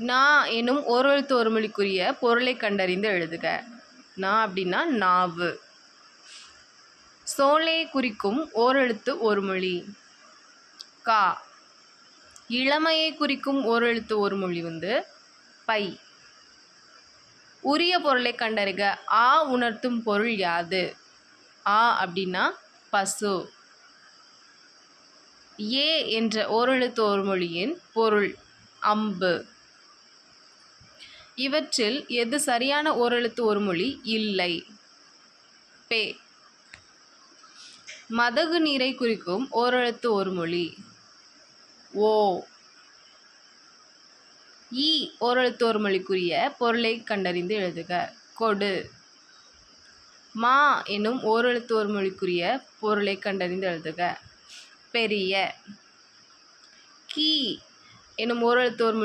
நா எனும் ஓரெழுத்து ஒரு மொழிக்குரிய பொருளை கண்டறிந்து எழுதுக. நா அப்படின்னா நாவு. சோலையை குறிக்கும் ஓரெழுத்து ஒரு மொழி. கா. இளமையை குறிக்கும் ஓரெழுத்து ஒரு மொழி பை. உரிய பொருளை கண்டறிக. ஆ உணர்த்தும் பொருள் யாது? ஆ அப்படின்னா பசு. ஏ என்ற ஓரெழுத்து ஒரு மொழியின் பொருள் அம்பு. இவற்றில் எது சரியான ஓரெழுத்து ஒரு மொழி இல்லை? பே. மதகு நீரை குறிக்கும் ஓரெழுத்து ஒரு மொழி ஓ. ஈ ஓரெழுத்து ஒரு மொழிக்குரிய பொருளை கண்டறிந்து எழுதுக. கொடு. மா எனும் ஓரெழுத்து ஒரு மொழிக்குரிய பொருளை கண்டறிந்து எழுதுக. பெரிய. கி எனும் ஓரெழுத்து ஒரு மொழி